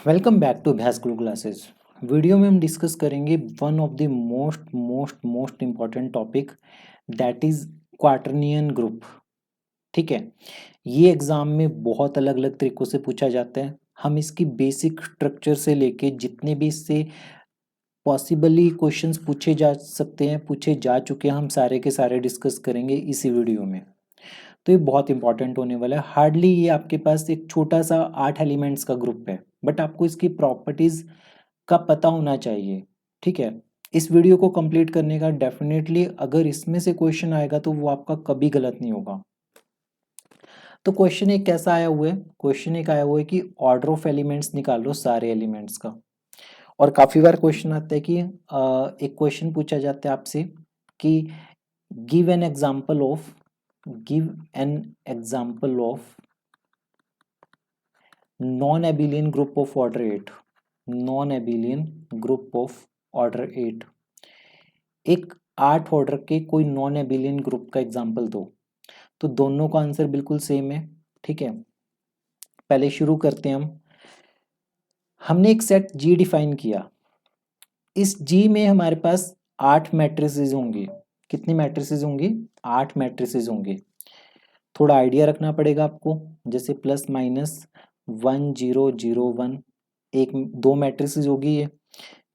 Welcome back to अभ्यास गुरु classes. Video में हम डिस्कस करेंगे one of the most important topic that is quaternion group. ठीक है, ये एग्जाम में बहुत अलग अलग तरीकों से पूछा जाता है। हम इसकी बेसिक स्ट्रक्चर से लेके जितने भी इससे पॉसिबली क्वेश्चंस पूछे जा सकते हैं, पूछे जा चुके हैं, हम सारे के सारे डिस्कस करेंगे इसी वीडियो में। तो ये बहुत इंपॉर्टेंट होने वाला है। हार्डली ये आपके पास एक छोटा सा 8 एलिमेंट्स का ग्रुप है, बट आपको इसकी प्रॉपर्टीज का पता होना चाहिए। ठीक है, इस वीडियो को कंप्लीट करने का डेफिनेटली अगर इसमें से क्वेश्चन आएगा तो वो आपका कभी गलत नहीं होगा। तो क्वेश्चन एक कैसा आया हुआ है? क्वेश्चन एक आया हुआ है कि ऑर्डर ऑफ एलिमेंट्स निकालो सारे एलिमेंट्स का। और काफी बार क्वेश्चन आता है कि एक क्वेश्चन पूछा जाता है आपसे कि give an example of non abelian group of order 8। Non abelian group of order 8, एक 8 ऑर्डर के कोई नॉन एबिलियन ग्रुप का एग्जांपल दो। तो दोनों का आंसर बिल्कुल सेम है। ठीक है, पहले शुरू करते हैं हम। हमने एक सेट जी डिफाइन किया। इस जी में हमारे पास 8 मैट्रिसेस होंगी। कितनी मैट्रिसेस होंगी? 8 मैट्रिसेस होंगी। थोड़ा आइडिया रखना पड़ेगा आपको, जैसे प्लस माइनस 1 0 0 1, एक दो मैट्रिसेस होगी ये।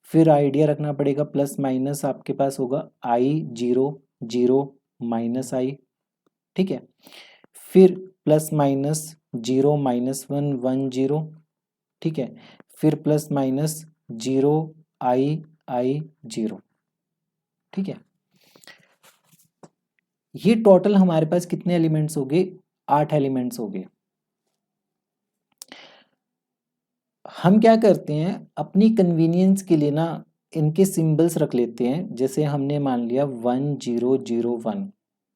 फिर आइडिया रखना पड़ेगा प्लस माइनस आपके पास होगा आई 0 0 माइनस आई। ठीक है, फिर प्लस माइनस 0 माइनस 1 1 0। ठीक है, फिर प्लस माइनस 0 आई आई 0। ठीक है, ये टोटल हमारे पास कितने एलिमेंट्स हो गए? 8 एलिमेंट्स हो गए। हम क्या करते हैं अपनी कन्वीनियंस के लिए ना, इनके सिंबल्स रख लेते हैं। जैसे हमने मान लिया 1 0 0 1,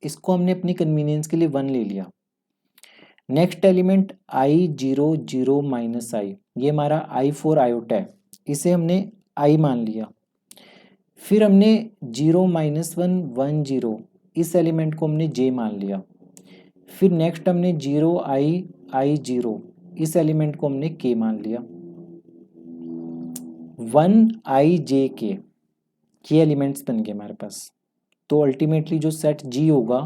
इसको हमने अपनी कन्वीनियंस के लिए 1 ले लिया। नेक्स्ट एलिमेंट आई 0 0 माइनस आई, ये हमारा आई फोर आयोटा है, इसे हमने आई मान लिया। फिर हमने 0 माइनस 1 1 0, इस एलिमेंट को हमने जे मान लिया। फिर नेक्स्ट हमने 0 आई आई 0, इस एलिमेंट को हमने के मान लिया। 1 आई जे के, ये एलिमेंट्स बन गए हमारे पास। तो अल्टीमेटली जो सेट जी होगा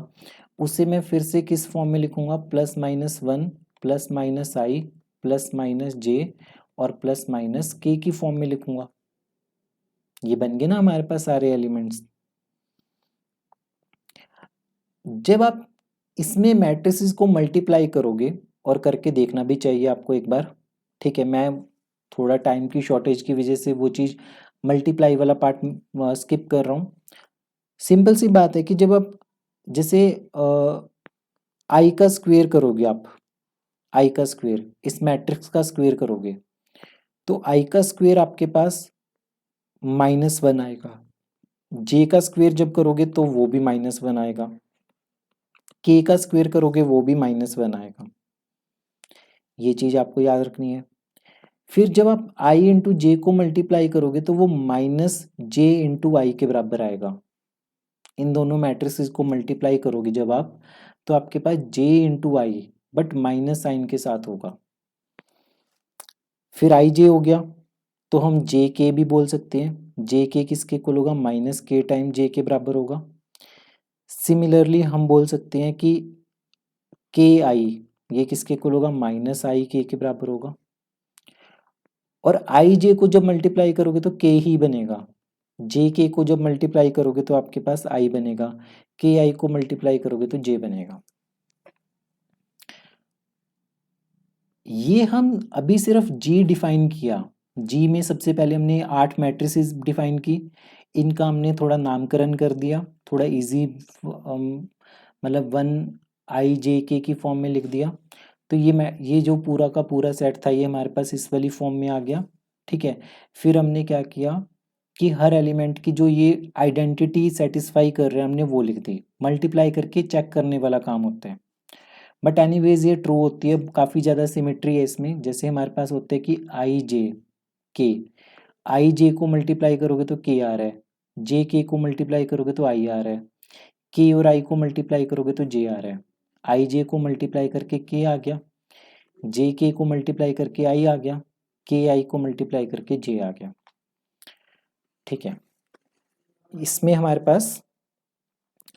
उसे मैं फिर से किस फॉर्म में लिखूंगा? प्लस माइनस 1 प्लस माइनस आई प्लस माइनस जे और प्लस माइनस के की फॉर्म में लिखूंगा। ये बन गए ना हमारे पास सारे एलिमेंट्स। जब आप इसमें मैट्रिसेस को मल्टीप्लाई करोगे, और करके देखना भी चाहिए आपको एक बार। ठीक है, मैं थोड़ा टाइम की शॉर्टेज की वजह से वो चीज़ मल्टीप्लाई वाला पार्ट स्किप कर रहा हूँ। सिंपल सी बात है कि जब आप जैसे आई का स्क्वायर करोगे, आप आई का स्क्वायर इस मैट्रिक्स का स्क्वायर करोगे तो आई का स्क्वायर आपके पास -1 आएगा। जे का स्क्वायर जब करोगे तो वो भी -1 आएगा। के का स्क्वायर करोगे वो भी -1 आएगा। ये चीज आपको याद रखनी है। फिर जब आप आई इंटू जे को मल्टीप्लाई करोगे तो वो -j इंटू आई के बराबर आएगा। इन दोनों मैट्रिसेस को मल्टीप्लाई करोगे जब आप, तो आपके पास j into I but minus sign के साथ होगा। फिर आई जे हो गया तो हम जे के भी बोल सकते हैं। जे के किसके इक्वल होगा? -k टाइम जे के बराबर होगा। सिमिलरली हम बोल सकते हैं कि के आई, ये किसके इक्वल होगा? -i के बराबर होगा। और आई जे को जब मल्टीप्लाई करोगे तो के ही बनेगा। जे के को जब मल्टीप्लाई करोगे तो आपके पास आई बनेगा। के आई को मल्टीप्लाई करोगे तो जे बनेगा। ये हम अभी सिर्फ जी डिफाइन किया। जी में सबसे पहले हमने 8 मैट्रिसेस डिफाइन की, इनका हमने थोड़ा नामकरण कर दिया, थोड़ा इजी, मतलब 1 आई जे के की फॉर्म में लिख दिया। तो ये जो पूरा का पूरा सेट था ये हमारे पास इस वाली फॉर्म में आ गया। ठीक है, फिर हमने क्या किया कि हर एलिमेंट की जो ये आइडेंटिटी सेटिस्फाई कर रहे हैं हमने वो लिख दी। मल्टीप्लाई करके चेक करने वाला काम होता है, बट एनीवेज ये ट्रू होती है। काफ़ी ज़्यादा सिमेट्री है इसमें। जैसे हमारे पास होते हैं कि आई जे के, आई जे को मल्टीप्लाई करोगे तो के आ रहा है, जे के को मल्टीप्लाई करोगे तो आई आ रहा है, के और आई को मल्टीप्लाई करोगे तो जे आ रहा है। आई जे को मल्टीप्लाई करके के आ गया, जे के को मल्टीप्लाई करके आई आ गया। के आई को मल्टीप्लाई करके जे आ गया। ठीक है, इसमें हमारे पास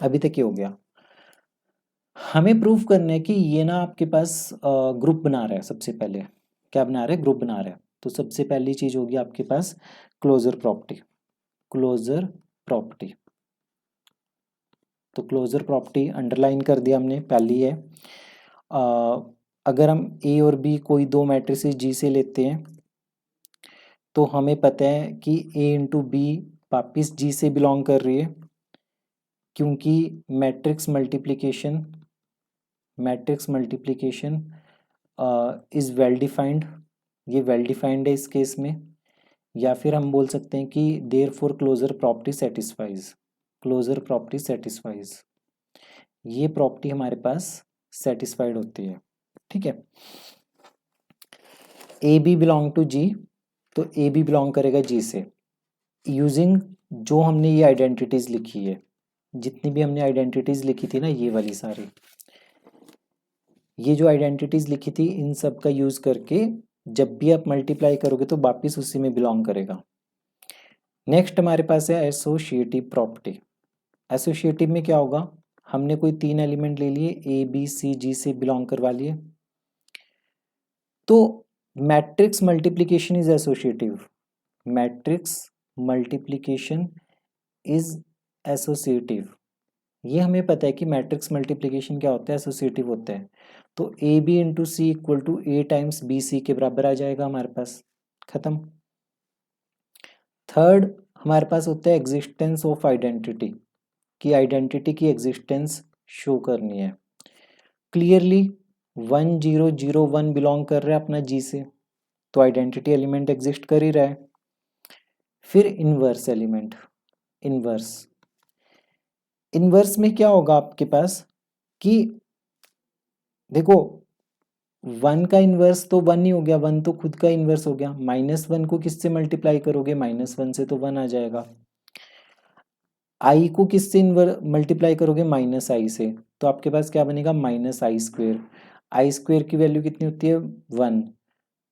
अभी तक ये हो गया। हमें प्रूफ करना है कि ये ना आपके पास ग्रुप बना रहा है। सबसे पहले क्या बना रहा है? ग्रुप बना रहा है। तो सबसे पहली चीज होगी आपके पास क्लोजर प्रॉपर्टी। क्लोजर प्रॉपर्टी, तो क्लोजर प्रॉपर्टी अंडरलाइन कर दिया हमने, पहली है। अगर हम ए और बी कोई दो मैट्रिसेस जी से लेते हैं तो हमें पता है कि ए इंटू बी वापिस जी से बिलोंग कर रही है, क्योंकि matrix multiplication is well defined. ये वेल डिफाइंड है इस केस में। या फिर हम बोल सकते हैं कि therefore closure property satisfies. Closure property satisfies, ये प्रॉपर्टी हमारे पास सेटिस्फाइड होती है। ठीक है, A B belong to G, तो ए बी बिलोंग करेगा जी से। यूजिंग जो हमने ये आइडेंटिटीज लिखी है, जितनी भी हमने आइडेंटिटीज लिखी थी ना, ये वाली सारी, ये जो आइडेंटिटीज लिखी थी इन सब का यूज करके जब भी आप मल्टीप्लाई करोगे तो वापिस उसी में बिलोंग करेगा। नेक्स्ट हमारे पास है एसोसिएटिव प्रॉपर्टी। एसोसिएटिव में क्या होगा? हमने कोई तीन एलिमेंट ले लिए, ए बी सी जी से बिलोंग करवा लिए, तो matrix multiplication is associative. Matrix multiplication is associative. ये हमें पता है कि मैट्रिक्स मल्टीप्लिकेशन क्या होता है? एसोसिएटिव होता है। तो A B into C equal to A times B C के बराबर आ जाएगा हमारे पास। खत्म। थर्ड हमारे पास होता है एग्जिस्टेंस ऑफ आइडेंटिटी, कि आइडेंटिटी की एग्जिस्टेंस शो करनी है। क्लियरली 1001 बिलोंग कर रहा है अपना जी से, तो आइडेंटिटी एलिमेंट एग्जिस्ट कर ही रहा है। फिर इनवर्स एलिमेंट, इनवर्स में क्या होगा आपके पास कि देखो 1 का इनवर्स तो 1 ही हो गया, 1 तो खुद का इनवर्स हो गया। -1 को किससे मल्टीप्लाई करोगे? -1 से तो 1 आ जाएगा। आई को किससे मल्टीप्लाई करोगे? -i से, तो आपके पास क्या बनेगा? -i²। आई स्क्वेयर की वैल्यू कितनी होती है? 1,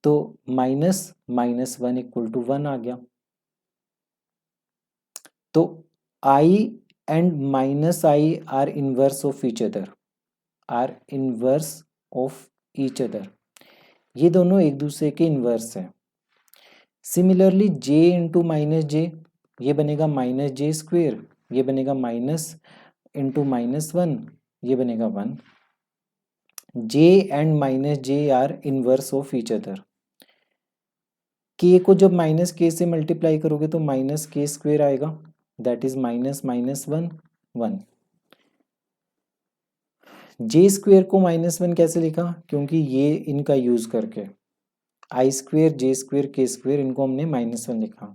तो -1 इक्वल टू 1 आ गया। तो i and -i are inverse of each other, ये दोनों एक दूसरे के इनवर्स हैं। सिमिलरली j इंटू -j, ये बनेगा -j², ये बनेगा माइनस इंटू -1, ये बनेगा 1। j and -j are inverse of each other. k को जब -k से मल्टीप्लाई करोगे तो -k² आएगा, दैट इज -1 1। j² को -1 कैसे लिखा? क्योंकि ये इनका यूज करके i², j², k² इनको हमने -1 लिखा।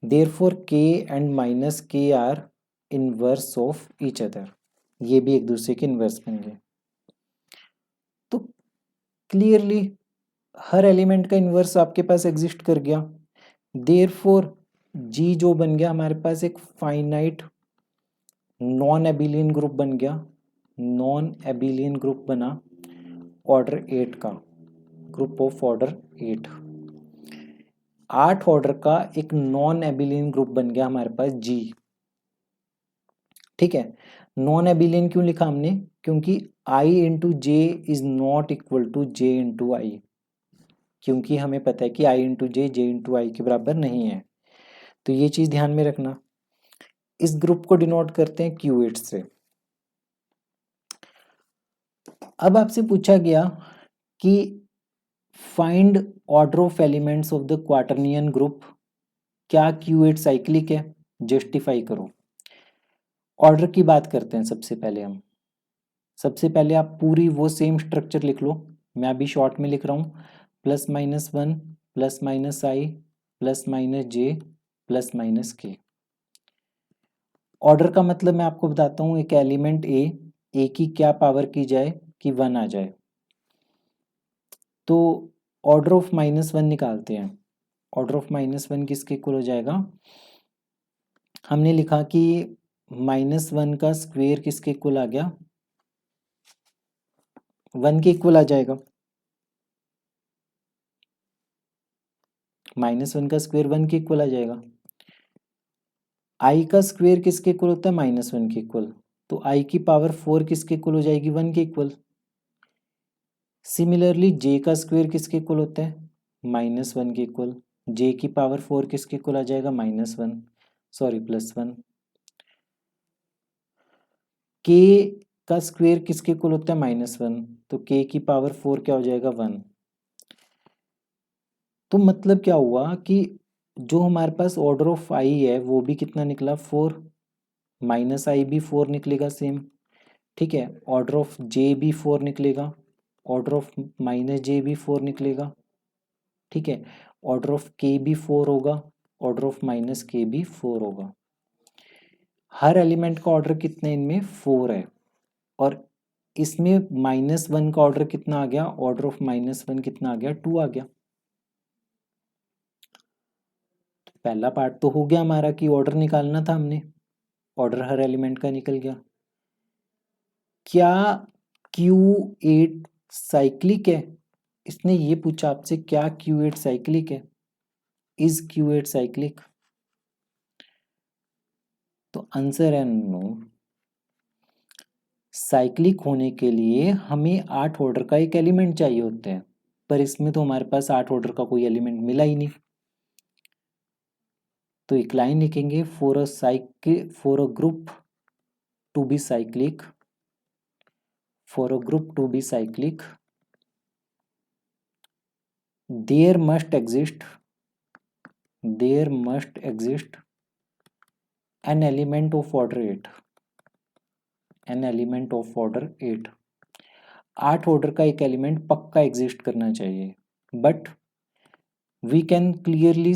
Therefore k and -k are inverse of each other, ये भी एक दूसरे के इनवर्स बन गए। तो क्लियरली हर एलिमेंट का इनवर्स आपके पास एग्जिस्ट कर गया। देयरफॉर जी जो बन गया हमारे पास एक फाइनाइट नॉन एबिलियन ग्रुप बन गया। नॉन एबिलियन ग्रुप बना ऑर्डर 8 का, ग्रुप ऑफ ऑर्डर 8 ऑर्डर का एक नॉन एबिलियन ग्रुप बन गया हमारे पास जी। ठीक है, नॉन एबिलियन क्यों लिखा हमने? क्योंकि i into J is not equal to j into I, क्योंकि हमें पता है कि i into J into I के बराबर नहीं है। तो ये चीज ध्यान में रखना। इस ग्रुप को डिनोट करते हैं Q8 से। अब आपसे पूछा गया कि find order of elements of the quaternion group, क्या Q8 साइक्लिक है? जस्टिफाई करो। ऑर्डर की बात करते हैं सबसे पहले हम। सबसे पहले आप पूरी वो सेम स्ट्रक्चर लिख लो, मैं अभी शॉर्ट में लिख रहा हूँ। +-1 +-i +-j +-k। ऑर्डर का मतलब मैं आपको बताता हूँ, एक एलिमेंट ए की क्या पावर की जाए कि 1 आ जाए, तो ऑर्डर ऑफ -1 निकालते हैं। ऑर्डर ऑफ -1 किसके इक्वल हो जाएगा? हमने लिखा कि -1 का स्क्वेयर किसके इक्वल आ गया? 1 के इक्वल आ जाएगा। -1 का स्क्वायर 1 के इक्वल आ जाएगा। i का स्क्वायर किसके इक्वल होता है? -1 के इक्वल। तो i की पावर 4 किसके इक्वल हो जाएगी? 1 के इक्वल। सिमिलरली j का स्क्वायर किसके इक्वल होता है? -1 के इक्वल। j की पावर 4 किसके इक्वल आ जाएगा? -1, सॉरी +1। k का स्क्वायर किसके इक्वल होता है? -1, तो k की पावर 4 क्या हो जाएगा? 1। तो मतलब क्या हुआ कि जो हमारे पास ऑर्डर ऑफ i है वो भी कितना निकला? 4। -i भी 4 निकलेगा सेम, ठीक है। ऑर्डर ऑफ j भी 4 निकलेगा, ऑर्डर ऑफ -j भी 4 निकलेगा, ठीक है। ऑर्डर ऑफ k भी 4 होगा, ऑर्डर ऑफ -k भी 4 होगा। हर एलिमेंट का ऑर्डर कितने इनमें? 4 है। और इसमें -1 का ऑर्डर कितना आ गया? ऑर्डर ऑफ -1 कितना आ गया? 2 आ गया। पहला पार्ट तो हो गया हमारा कि ऑर्डर निकालना था हमने, ऑर्डर हर एलिमेंट का निकल गया। क्या Q8 साइक्लिक है? इसने ये पूछा आपसे, क्या Q8 साइक्लिक है? Is Q8 cyclic? तो आंसर है नो। साइक्लिक होने के लिए हमें 8 ऑर्डर का एक एलिमेंट चाहिए होता है, पर इसमें तो हमारे पास 8 ऑर्डर का कोई एलिमेंट मिला ही नहीं। तो एक लाइन लिखेंगे, for a group to be cyclic, for a group to be cyclic there must exist an element of order 8, an element of order 8। 8 order का एक एलिमेंट पक्का एग्जिस्ट करना चाहिए, but we can clearly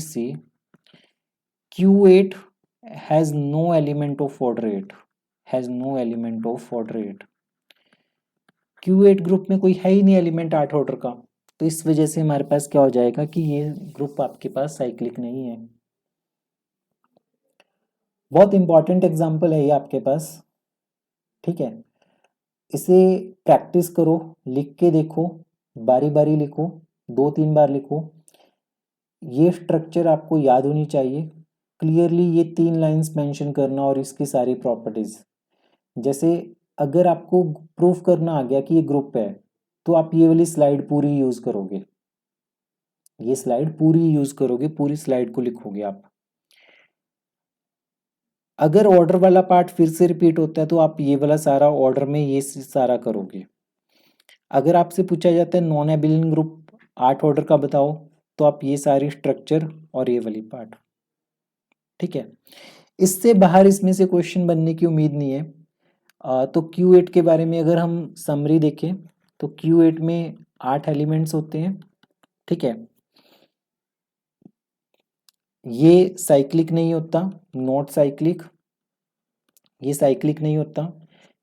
see Q8 has no element of order 8, has no element of order 8। Q8 group में कोई है ही नहीं element 8 order का, तो इस वजह से हमारे पास क्या हो जाएगा कि ये ग्रुप आपके पास साइक्लिक नहीं है। बहुत इंपॉर्टेंट एग्जाम्पल है ये आपके पास, ठीक है। इसे प्रैक्टिस करो, लिख के देखो, बारी बारी लिखो, 2-3 बार लिखो। ये स्ट्रक्चर आपको याद होनी चाहिए क्लियरली, ये 3 लाइंस मेंशन करना और इसकी सारी प्रॉपर्टीज। जैसे अगर आपको प्रूफ करना आ गया कि ये ग्रुप है, तो आप ये वाली स्लाइड पूरी यूज करोगे, ये स्लाइड पूरी यूज करोगे, पूरी स्लाइड को लिखोगे आप। अगर ऑर्डर वाला पार्ट फिर से रिपीट होता है तो आप ये वाला सारा ऑर्डर में ये सारा करोगे। अगर आपसे पूछा जाता है नॉन एबिलियन ग्रुप 8 ऑर्डर का बताओ, तो आप ये सारी स्ट्रक्चर और ये वाली पार्ट, ठीक है। इससे बाहर इसमें से क्वेश्चन बनने की उम्मीद नहीं है। तो Q8 के बारे में अगर हम समरी देखें तो Q8 में 8 एलिमेंट्स होते हैं, ठीक है। ये साइक्लिक नहीं होता, नॉट साइक्लिक, ये साइक्लिक नहीं होता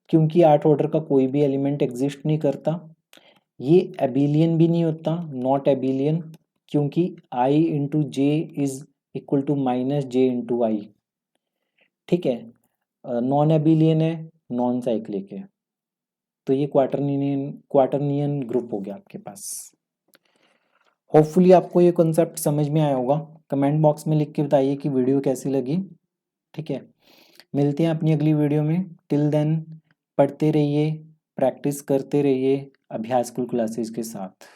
क्योंकि 8 ऑर्डर का कोई भी एलिमेंट एग्जिस्ट नहीं करता। ये एबिलियन भी नहीं होता, नॉट एबिलियन, क्योंकि i into J is equal to -j into I, ठीक है। नॉन एबिलियन है, नॉन साइक्लिक है। तो ये क्वाटरनियन ग्रुप हो गया आपके पास। होपफुली आपको ये कॉन्सेप्ट समझ में आया होगा। कमेंट बॉक्स में लिख के बताइए कि वीडियो कैसी लगी, ठीक है। मिलते हैं अपनी अगली वीडियो में। टिल देन पढ़ते रहिए, प्रैक्टिस करते रहिए अभ्यास क्लासेस के साथ।